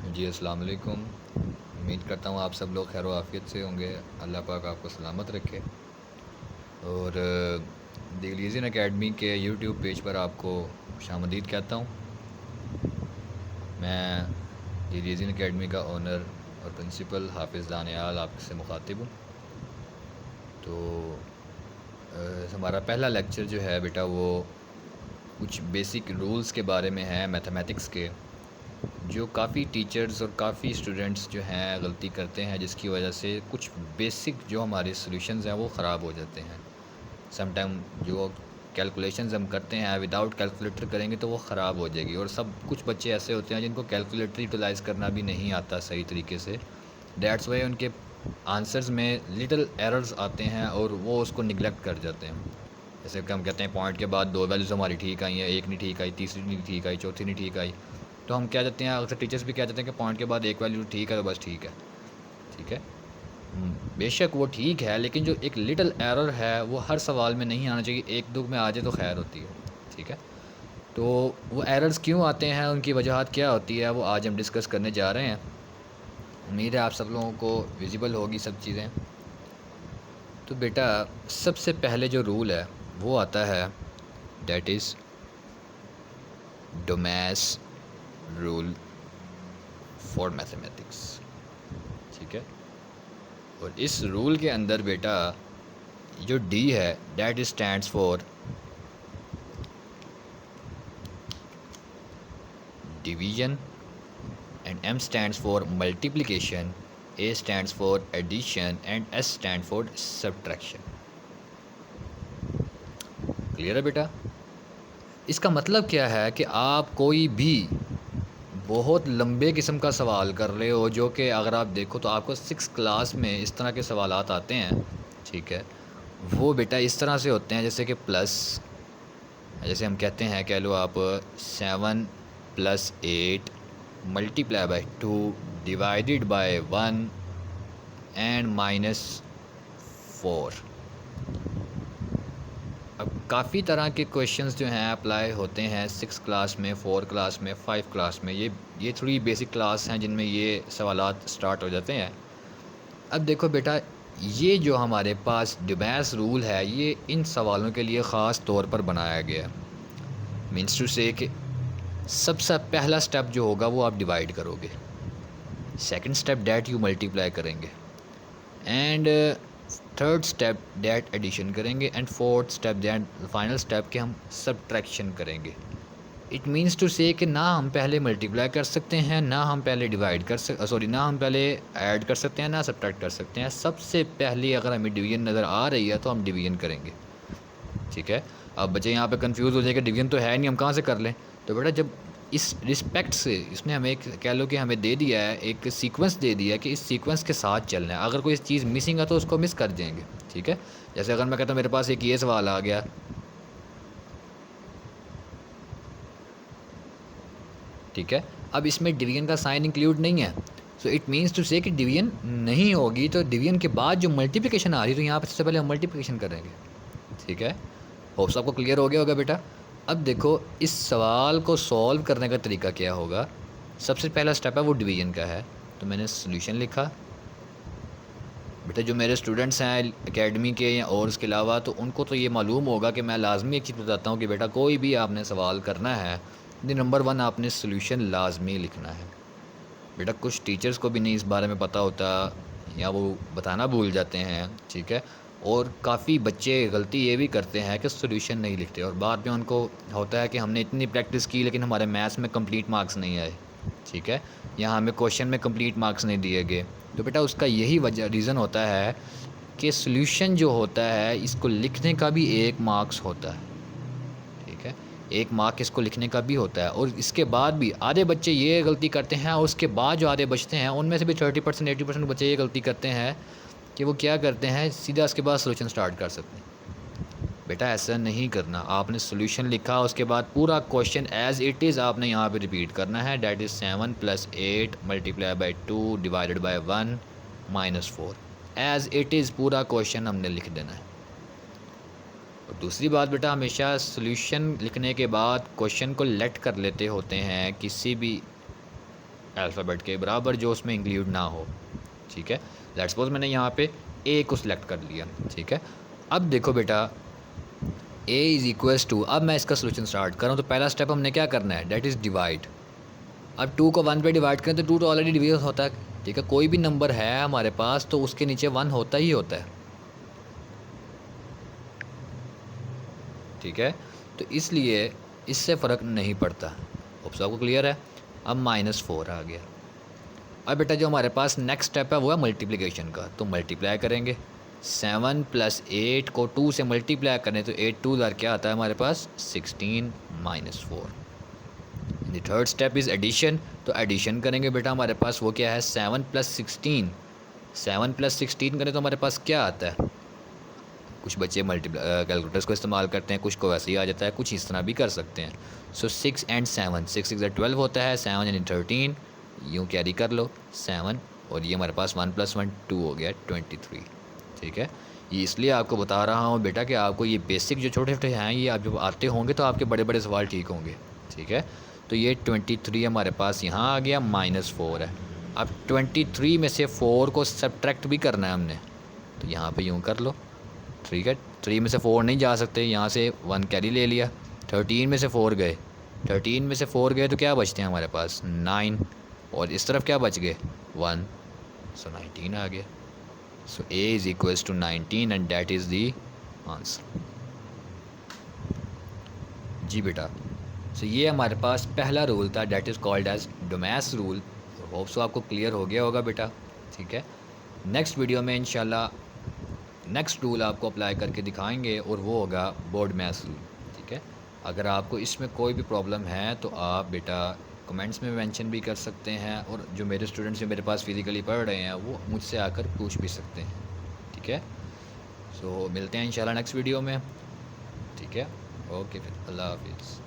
जी अस्सलाम वालेकुम। उम्मीद करता हूँ आप सब लोग खैर आफ़ियत से होंगे। अल्लाह पाक आपको सलामत रखे। और द लीज़न एकेडमी के यूट्यूब पेज पर आपको खुशामदीद कहता हूँ। मैं द लीज़न एकेडमी का ओनर और प्रिंसिपल हाफिज़ दानियाल आपसे मुखातिब हूँ। तो हमारा पहला लेक्चर जो है बेटा वो कुछ बेसिक रूल्स के बारे में है मैथमेटिक्स के, जो काफ़ी टीचर्स और काफ़ी स्टूडेंट्स जो हैं गलती करते हैं, जिसकी वजह से कुछ बेसिक जो हमारे सॉल्यूशंस हैं वो ख़राब हो जाते हैं। समटाइम जो कैलकुलेशंस हम करते हैं विदाउट कैलकुलेटर करेंगे तो वो ख़राब हो जाएगी। और सब कुछ बच्चे ऐसे होते हैं जिनको कैलकुलेटर यूटिलाइज़ करना भी नहीं आता सही तरीके से। दैट्स वाई उनके आंसर्स में लिटिल एरर्स आते हैं और वो उसको निगलेक्ट कर जाते हैं। जैसे कि हम कहते हैं पॉइंट के बाद 2 वैल्यूज़ हमारी ठीक आई हैं, 1 नहीं ठीक आई, तीसरी नहीं ठीक आई, चौथी नहीं ठीक आई। तो हम क्या कहते हैं, अक्सर टीचर्स भी कह देते हैं कि पॉइंट के बाद एक वैल्यू ठीक है तो बस ठीक है। ठीक है, बेशक वो ठीक है, लेकिन जो एक लिटिल एरर है वो हर सवाल में नहीं आना चाहिए। एक दो में आ जाए तो खैर होती है। ठीक है, तो वो एरर्स क्यों आते हैं, उनकी वजहात क्या होती है, वो आज हम डिस्कस करने जा रहे हैं। उम्मीद है आप सब लोगों को विजिबल होगी सब चीज़ें। तो बेटा सबसे पहले जो रूल है वो आता है, that is DMAS rule for mathematics. ठीक है, और इस रूल के अंदर बेटा जो डी है that is stands for division, and M stands for multiplication, A stands for addition and S stand for subtraction. Clear है बेटा? इसका मतलब क्या है कि आप कोई भी बहुत लंबे किस्म का सवाल कर रहे हो, जो कि अगर आप देखो तो आपको 6 क्लास में इस तरह के सवालात आते हैं। ठीक है, वो बेटा इस तरह से होते हैं जैसे कि प्लस, जैसे हम कहते हैं, कह लो आप 7 + 8 multiply by 2 divided by 1 and -4। अब काफ़ी तरह के क्वेश्चंस जो हैं अप्लाई होते हैं 6 क्लास में, 4 क्लास में, 5 क्लास में। ये थोड़ी बेसिक क्लास हैं जिनमें ये सवालात स्टार्ट हो जाते हैं। अब देखो बेटा, ये जो हमारे पास डिबेस रूल है ये इन सवालों के लिए ख़ास तौर पर बनाया गया है। मीन्स टू से कि सबसे पहला स्टेप जो होगा वो आप डिवाइड करोगे, second step that you multiply करेंगे, and third step that addition करेंगे, and fourth step that final step के हम सब्ट्रैक्शन करेंगे। इट मीन्स टू से कि ना हम पहले मल्टीप्लाई कर सकते हैं, ना हम पहले डिवाइड कर ना हम पहले ऐड कर सकते हैं, ना सब्ट्रैक्ट कर सकते हैं। सबसे पहले अगर हमें डिवीजन नज़र आ रही है तो हम डिवीजन करेंगे। ठीक है, अब बच्चे यहाँ पे कंफ्यूज हो जाएगा, डिवीजन तो है नहीं, हम कहाँ से कर लें। तो बेटा जब इस रिस्पेक्ट से इसने हमें एक कह लो कि हमें दे दिया है, एक सीक्वेंस दे दिया है कि इस सीक्वेंस के साथ चलना है। अगर कोई चीज़ मिसिंग है तो उसको मिस कर देंगे। ठीक है, जैसे अगर मैं कहता हूँ मेरे पास एक ये सवाल आ गया, ठीक है, अब इसमें डिवीजन का साइन इंक्लूड नहीं है, सो इट मीन्स टू से कि डिवीजन नहीं होगी। तो डिवीजन के बाद जो मल्टीप्लिकेशन आ रही है तो यहाँ पर सबसे पहले हम मल्टीप्लिकेशन करेंगे। ठीक है, होप्स आपको क्लियर हो गया होगा बेटा। अब देखो इस सवाल को सॉल्व करने का तरीका क्या होगा। सबसे पहला स्टेप है वो डिवीजन का है, तो मैंने सोल्यूशन लिखा। बेटा जो मेरे स्टूडेंट्स हैं एकेडमी के या और उसके अलावा, तो उनको तो ये मालूम होगा कि मैं लाजमी एक चीज़ बताता हूँ कि बेटा कोई भी आपने सवाल करना है तो नंबर 1 आपने सोल्यूशन लाजमी लिखना है। बेटा कुछ टीचर्स को भी नहीं इस बारे में पता होता या वो बताना भूल जाते हैं। ठीक है, और काफ़ी बच्चे गलती ये भी करते हैं कि सॉल्यूशन नहीं लिखते, और बाद में उनको होता है कि हमने इतनी प्रैक्टिस की लेकिन हमारे मैथ्स में कंप्लीट मार्क्स नहीं आए। ठीक है, या हमें क्वेश्चन में कंप्लीट मार्क्स नहीं दिए गए। तो बेटा उसका यही रीज़न होता है कि सॉल्यूशन जो होता है इसको लिखने का भी 1 मार्क्स होता है। ठीक है, 1 मार्क इसको लिखने का भी होता है। और इसके बाद भी आधे बच्चे ये गलती करते हैं, और उसके बाद जो आधे बचते हैं उनमें से भी 30% 80% बच्चे ये गलती करते हैं कि वो क्या करते हैं, सीधा उसके बाद सोल्यूशन स्टार्ट कर सकते हैं। बेटा ऐसा नहीं करना, आपने सोल्यूशन लिखा, उसके बाद पूरा क्वेश्चन एज़ इट इज़ आपने यहाँ पे रिपीट करना है। That is 7 + 8 multiply by 2 divided by 1 -4। As it is पूरा क्वेश्चन हमने लिख देना है। और दूसरी बात बेटा, हमेशा सॉल्यूशन लिखने के बाद क्वेश्चन को लेट कर लेते होते हैं किसी भी अल्फ़ाबेट के बराबर जो उसमें इंक्लूड ना हो, ठीक है। लेट्स सपोज मैंने यहाँ पे ए को सिलेक्ट कर लिया, ठीक है। अब देखो बेटा ए इज़ इक्वल्स टू, अब मैं इसका सोल्यूशन स्टार्ट करूँ तो पहला स्टेप हमने क्या करना है, डेट इज़ डिवाइड। अब 2 को 1 पे डिवाइड करें तो 2 तो ऑलरेडी डिवाइड होता है, ठीक है। कोई भी नंबर है हमारे पास तो उसके नीचे 1 होता ही होता है, ठीक है। तो इसलिए इससे फ़र्क नहीं पड़ता। होप सो आपको क्लियर है। अब -4 आ गया। अब बेटा जो हमारे पास नेक्स्ट स्टेप है वो है मल्टीप्लिकेशन का, तो मल्टीप्लाई करेंगे। 7 + 8 को 2 से मल्टीप्लाई करें तो 8 2 बार क्या आता है हमारे पास 16 -4। The third step is addition, तो एडिशन करेंगे बेटा हमारे पास वो क्या है 7 + 16। 7 + 16 करें तो हमारे पास क्या आता है, कुछ बच्चे कैलकुलेटर्स को इस्तेमाल करते हैं, कुछ को वैसे ही आ जाता है, कुछ इस तरह भी कर सकते हैं। सो 6 and 7, 6 6 12 होता है, 7 and 13 यूँ कैरी कर लो 7, और ये हमारे पास 1 + 1 2 हो गया 23, ठीक है। ये इसलिए आपको बता रहा हूँ बेटा कि आपको ये बेसिक जो छोटे छोटे हैं ये आप जब आते होंगे तो आपके बड़े बड़े सवाल ठीक होंगे, ठीक है। तो ये 23 हमारे पास यहाँ आ गया, -4 है। अब 23 में से 4 को सब्ट्रैक्ट भी करना है हमने, तो यहाँ पे यूँ कर लो, ठीक है। 3 में से 4 नहीं जा सकते, यहाँ से 1 कैरी ले लिया। 13 में से 4 गए, 13 में से 4 गए तो क्या बचते हैं हमारे पास 9, और इस तरफ क्या बच गए 1, सो 19 आ गया। So A is equals to 19 and that is the answer. जी बेटा, सो ये हमारे पास पहला रूल था, that is called as DMAS rule. Hope so आपको क्लियर हो गया होगा बेटा, ठीक है। नेक्स्ट वीडियो में इंशाल्लाह नेक्स्ट रूल आपको अप्लाई करके दिखाएंगे और वो होगा बोर्ड मैथ्स रूल, ठीक है। अगर आपको इसमें कोई भी प्रॉब्लम है तो आप बेटा कमेंट्स में मेंशन भी कर सकते हैं, और जो मेरे स्टूडेंट्स जो मेरे पास फिज़िकली पढ़ रहे हैं वो मुझसे आकर पूछ भी सकते हैं, ठीक है। सो मिलते हैं इंशाल्लाह नेक्स्ट वीडियो में, ठीक है। ओके फिर अल्लाह हाफिज़।